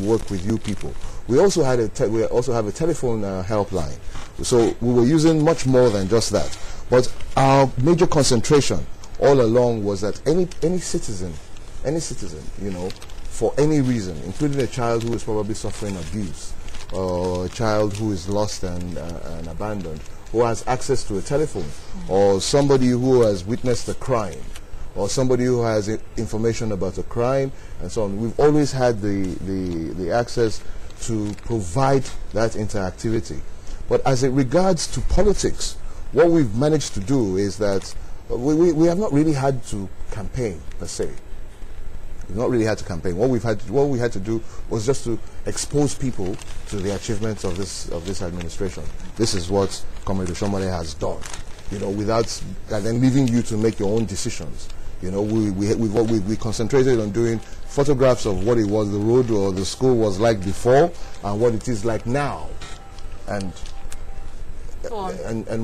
work with you people. We also had we also have a telephone helpline. So we were using much more than just that. But our major concentration all along was that any citizen, you know, for any reason, including a child who is probably suffering abuse, or a child who is lost and abandoned, who has access to a telephone, or somebody who has witnessed a crime, or somebody who has information about a crime, and so on. We've always had the access to provide that interactivity. But as it regards to politics, what we've managed to do is that we have not really had to campaign per se. We've not really had to campaign. What we had to do was just to expose people to the achievements of this administration. This is what Comrade Oshomole has done, you know, without then leaving you to make your own decisions. You know, we concentrated on doing photographs of what it was, the road or the school was like before, and what it is like now, and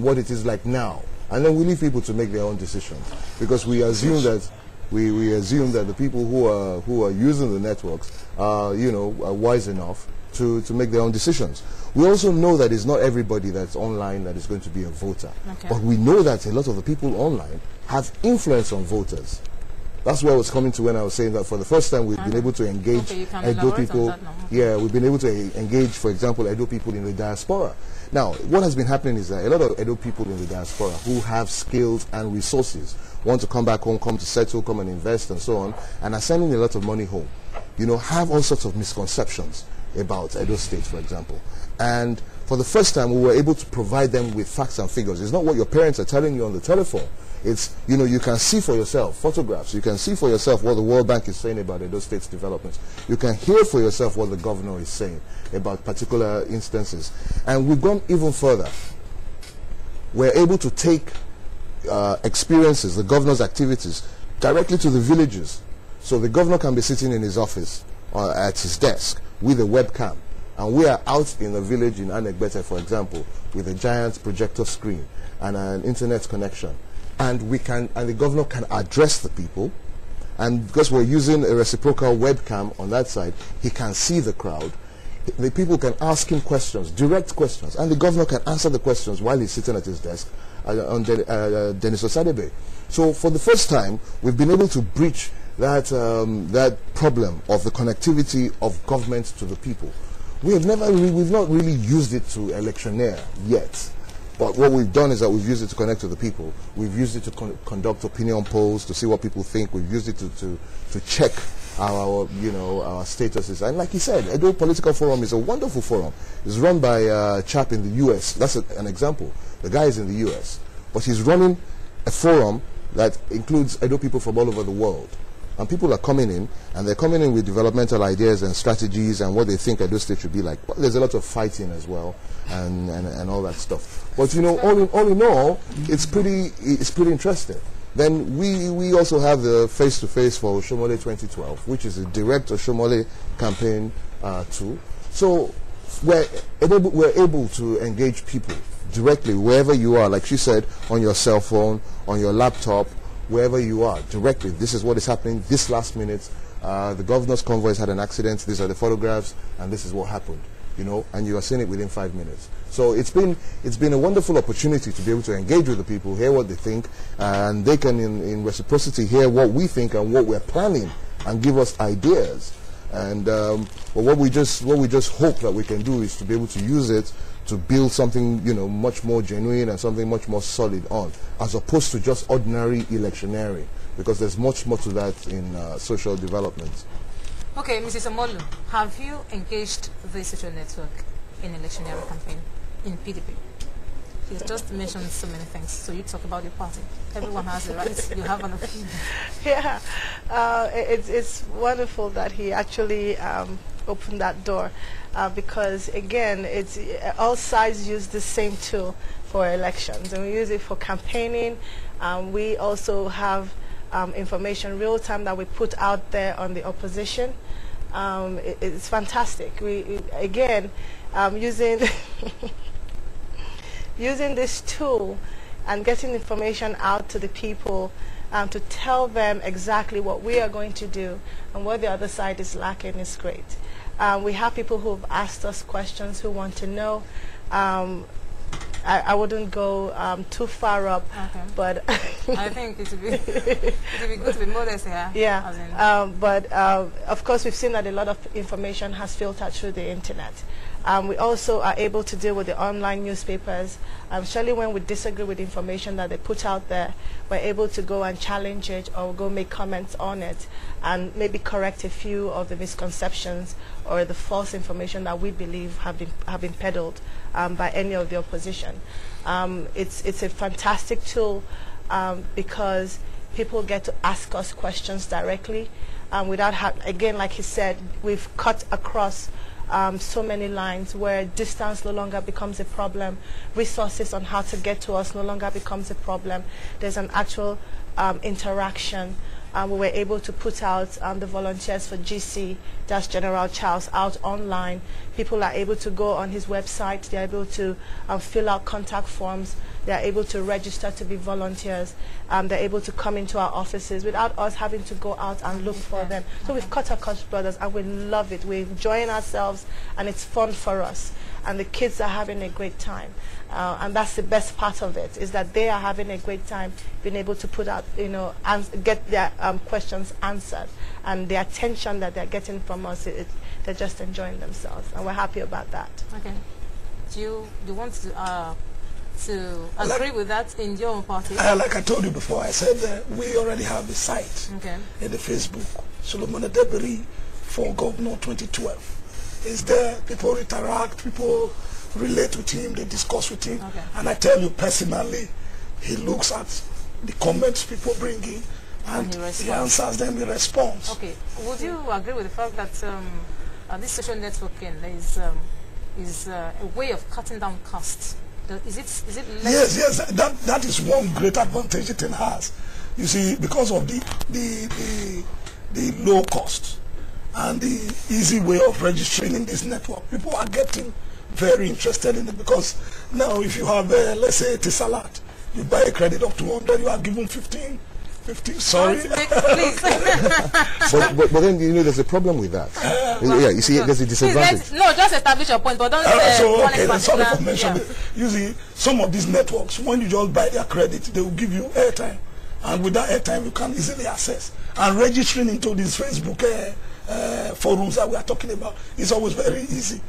what it is like now. And then we leave people to make their own decisions, because we assume that we assume that the people who are using the networks are, you know, are wise enough to make their own decisions. We also know that it's not everybody that's online that is going to be a voter. Okay. But we know that a lot of the people online have influence on voters. That's what I was coming to when I was saying that for the first time we've been able to engage Edo people. Yeah, we've been able to engage, for example, Edo people in the diaspora. Now, what has been happening is that a lot of Edo people in the diaspora who have skills and resources want to come back home, come to settle, come and invest and so on, and are sending a lot of money home, you know, have all sorts of misconceptions about Edo State, for example. And for the first time, we were able to provide them with facts and figures. It's not what your parents are telling you on the telephone. It's, you know, you can see for yourself, photographs. You can see for yourself what the World Bank is saying about Edo State's developments. You can hear for yourself what the governor is saying about particular instances. And we've gone even further. We're able to take experiences, the governor's activities, directly to the villages. So the governor can be sitting in his office or at his desk with a webcam. And we are out in the village in Anegbete, for example, with a giant projector screen and an internet connection. And the governor can address the people. And because we're using a reciprocal webcam on that side, he can see the crowd. The people can ask him questions, direct questions, and the governor can answer the questions while he's sitting at his desk on Denis Osadebe. So for the first time, we've been able to breach that problem of the connectivity of government to the people. We've not really used it to electioneer yet. But what we've done is that we've used it to connect to the people. We've used it to conduct opinion polls to see what people think. We've used it to check our statuses. And like he said, Edo Political Forum is a wonderful forum. It's run by a chap in the US. That's an example. The guy is in the US. But he's running a forum that includes Edo people from all over the world. And people are coming in, and they're coming in with developmental ideas and strategies and what they think Edo State should be like. But there's a lot of fighting as well, and all that stuff. But you know, all in all, it's pretty interesting. Then we also have the face-to-face for Oshomole 2012, which is a direct Oshomole campaign tool. So we're able to engage people directly wherever you are, like she said, on your cell phone, on your laptop, wherever you are, directly. This is what is happening this last minute. The governor's convoy has had an accident. These are the photographs, and this is what happened. You know, and you are seeing it within 5 minutes. So it's been a wonderful opportunity to be able to engage with the people, hear what they think, and they can, in reciprocity, hear what we think and what we're planning, and give us ideas. And what we just hope that we can do is to be able to use it to build something, you know, much more genuine and something much more solid on, as opposed to just ordinary electioneering, because there's much more to that in social development. Okay, Mrs. Omolu, have you engaged the social network in electioneering campaign in PDP? He's just mentioned so many things, so you talk about your party. Everyone has the right, you have an opinion. Yeah, it's wonderful that he actually opened that door. Because again, it's all sides use the same tool for elections, and we use it for campaigning. We also have information real time that we put out there on the opposition. It's fantastic. We again using using this tool and getting information out to the people to tell them exactly what we are going to do and what the other side is lacking is great. We have people who have asked us questions who want to know. I wouldn't go too far up, but I think it would be good to be modest here. Yeah, but of course we've seen that a lot of information has filtered through the internet. We also are able to deal with the online newspapers. Surely when we disagree with information that they put out there, we're able to go and challenge it or go make comments on it and maybe correct a few of the misconceptions or the false information that we believe have been peddled by any of the opposition. It's a fantastic tool because people get to ask us questions directly without again, like he said, we've cut across so many lines where distance no longer becomes a problem, resources on how to get to us no longer becomes a problem. There's an actual interaction. We were able to put out the volunteers for GC, that's General Charles, out online. People are able to go on his website, they're able to fill out contact forms, they're able to register to be volunteers, they're able to come into our offices without us having to go out and look for them. So we've cut across borders and we love it. We're enjoying ourselves and it's fun for us. And the kids are having a great time. And that's the best part of it, is that they are having a great time being able to put out, get their questions answered. And the attention that they're getting from us, they're just enjoying themselves. And we're happy about that. Okay. Do you want to agree with that in your own party? Like I told you before, I said we already have a site in the Facebook, Solomon Adebiri for Governor 2012. Is there, people interact, people relate with him, they discuss with him, and I tell you personally, he looks at the comments people bring in and he answers them, he responds. Okay, would you agree with the fact that this social networking is a way of cutting down costs? Is it less? Yes, that is one great advantage it has. You see, because of the low cost and the easy way of registering in this network, people are getting very interested in it, because now if you have, let's say, a salad, you buy a credit up to 100, you are given 15, sorry. but then, there's a problem with that. Yeah, you see, there's a disadvantage. No, just establish your point, but don't sorry for mentioning it. You see, some of these networks, when you just buy their credit, they will give you airtime. And with that airtime, you can easily access. And registering into these Facebook forums that we are talking about is always very easy.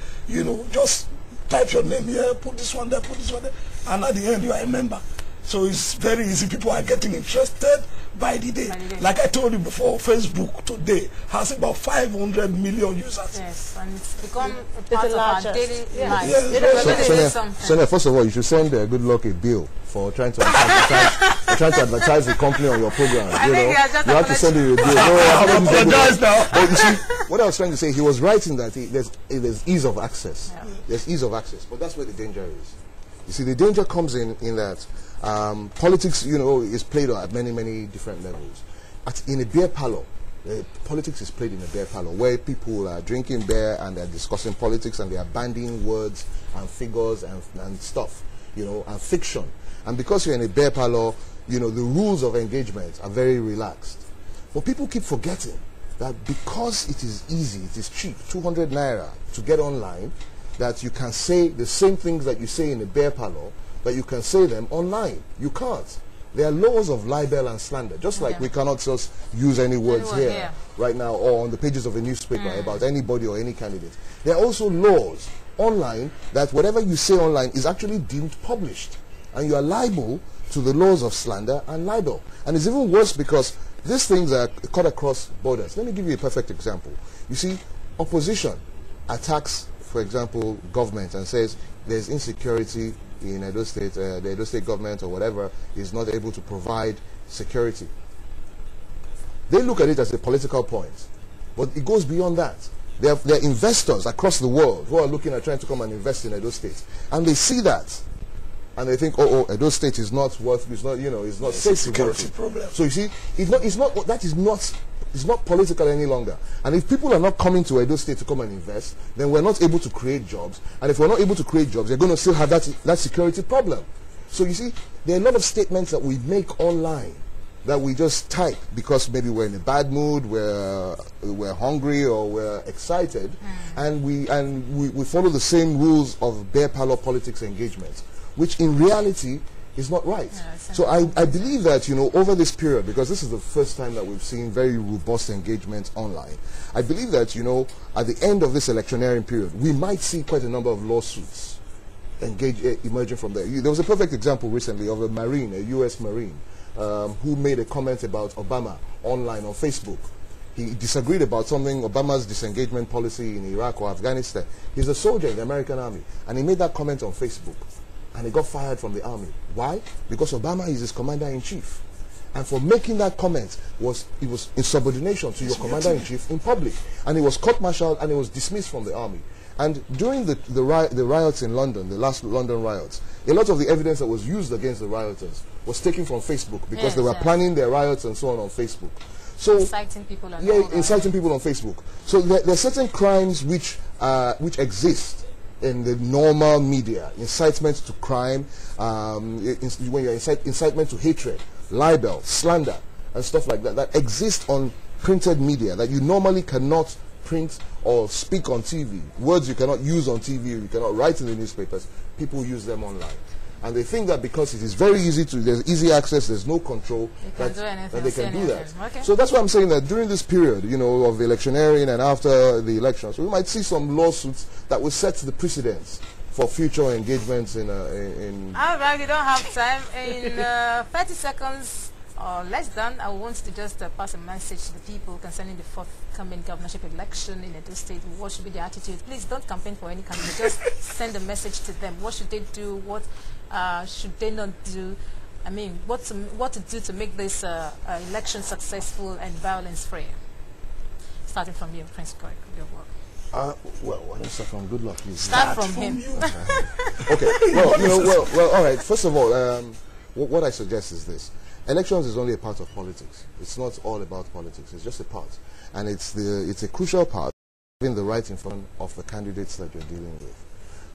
Just type your name here, put this one there, put this one there, and at the end you are a member. So it's very easy. People are getting interested by the day. Like I told you before, Facebook today has about 500 million users. Yes, and it's become a part of our daily life. Sonia, first of all, you should send good luck a bill for trying to advertise the company on your program. You have to send it a bill. I apologize now. But you see, what I was trying to say, he was writing that there's ease of access. Yeah. There's ease of access, but that's where the danger is. You see, the danger comes in that politics, is played at many different levels. In a beer parlor, politics is played in a beer parlor where people are drinking beer and they're discussing politics and they are bandying words and figures and stuff, and fiction. And because you're in a beer parlor, the rules of engagement are very relaxed. But people keep forgetting that because it is easy, it is cheap, 200 naira to get online, that you can say the same things that you say in a beer parlor, that you can say them online. You can't. There are laws of libel and slander, just like we cannot just use any words here right now or on the pages of a newspaper about anybody or any candidate. There are also laws online that whatever you say online is actually deemed published, and you are liable to the laws of slander and libel. And it's even worse because these things are cut across borders. Let me give you a perfect example. You see, opposition attacks, for example, government and says there's insecurity in Edo State, the Edo State government or whatever is not able to provide security. They look at it as a political point, but it goes beyond that. There are investors across the world who are looking at trying to come and invest in Edo State, and they see that, and they think, Edo State is not worth, it's not safe security problem. So you see, it's not political any longer. And if people are not coming to Edo State to come and invest, then we're not able to create jobs. And if we're not able to create jobs, they're going to still have that security problem. So you see, there are a lot of statements that we make online that we just type because maybe we're in a bad mood, we're hungry, or we're excited, and we follow the same rules of bare parlor politics engagement, which in reality is not right. Yeah, so I believe that, you know, over this period, because this is the first time that we've seen very robust engagement online, I believe that, you know, at the end of this electioneering period, we might see quite a number of lawsuits emerging from there. There was a perfect example recently of a Marine, a U.S. Marine, who made a comment about Obama online on Facebook. He disagreed about something, Obama's disengagement policy in Iraq or Afghanistan. He's a soldier in the American Army, and he made that comment on Facebook. And he got fired from the army. Why? Because Obama is his commander-in-chief. And for making that comment, it was in subordination to your commander-in-chief in public. And he was court-martialed and he was dismissed from the army. And during the riots in London, the last London riots, a lot of the evidence that was used against the rioters was taken from Facebook because they were planning their riots and so on Facebook. So inciting people on inciting people on Facebook. So there are certain crimes which exist in the normal media: incitement to crime, when you're incitement to hatred, libel, slander, and stuff like that, that exist on printed media that you normally cannot print or speak on TV. Words you cannot use on TV, you cannot write in the newspapers. People use them online. And they think that because it is very easy to, there's easy access, there's no control, that they can do that. Okay. So that's why I'm saying that during this period, you know, of electioneering and after the elections, we might see some lawsuits that will set the precedents for future engagements in All right, we don't have time. In 30 seconds or less than, I want to just pass a message to the people concerning the forthcoming governorship election in Edo State. What should be their attitude? Please don't campaign for any candidate. Just send a message to them. What should they do? What should they not do? I mean, what to do to make this election successful and violence-free? Starting from you, Prince Corey, your work. Well, why don't you start from good luck? Start from him. Okay. Well, you know, well. All right. First of all, what I suggest is this: elections is only a part of politics. It's not all about politics. It's just a part, and it's a crucial part, having the right information of the candidates that you're dealing with.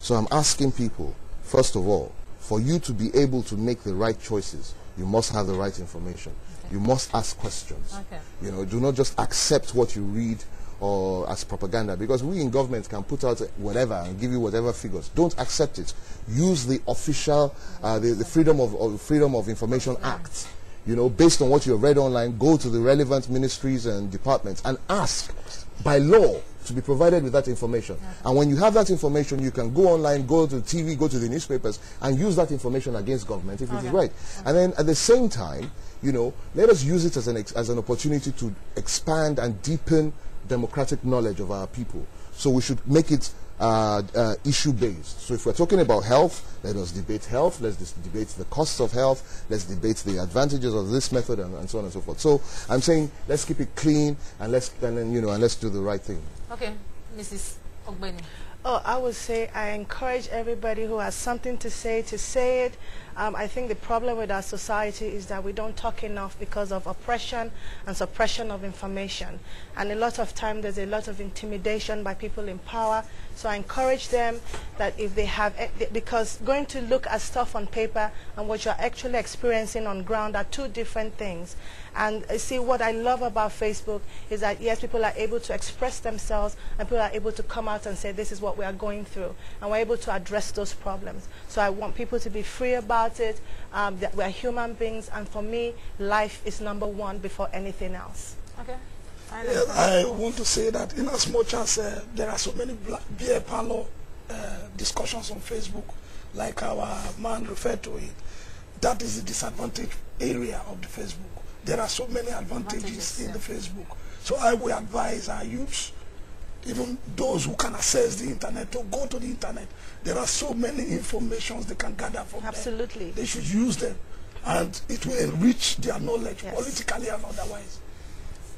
So I'm asking people, first of all, for you to be able to make the right choices, you must have the right information. Okay. You must ask questions. Okay. You know, do not just accept what you read or as propaganda, because we in government can put out whatever and give you whatever figures. Don't accept it. Use the official, the Freedom of Information Act. You know, based on what you have read online, go to the relevant ministries and departments and ask, by law, to be provided with that information. Okay. And when you have that information, you can go online, go to TV, go to the newspapers, and use that information against government if it is right. Okay. And then at the same time, you know, let us use it as an opportunity to expand and deepen democratic knowledge of our people. So we should make it issue-based. So if we're talking about health, let us debate health. Let's debate the costs of health. Let's debate the advantages of this method, and so on and so forth. So I'm saying let's keep it clean, and let's do the right thing. Okay, Mrs. Ogbeni. Oh, I would say I encourage everybody who has something to say it. I think the problem with our society is that we don't talk enough because of oppression and suppression of information. And a lot of time there's a lot of intimidation by people in power. So I encourage them that if they have, because going to look at stuff on paper and what you're actually experiencing on ground are two different things. And see, what I love about Facebook is that, yes, people are able to express themselves and people are able to come out and say, this is what we are going through. And we're able to address those problems. So I want people to be free about it, that we're human beings. And for me, life is #1 before anything else. Okay. Yes, I want to say that in as much as there are so many beer parlor discussions on Facebook, like our man referred to it, that is the disadvantage area of the Facebook. There are so many advantages in the Facebook. So I will advise our youths, even those who can access the internet, to go to the internet. There are so many informations they can gather from there. Absolutely. They should use them, and it will enrich their knowledge, politically and otherwise.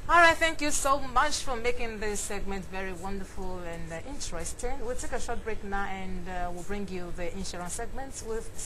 All right, thank you so much for making this segment very wonderful and interesting. We'll take a short break now, and we'll bring you the insurance segments with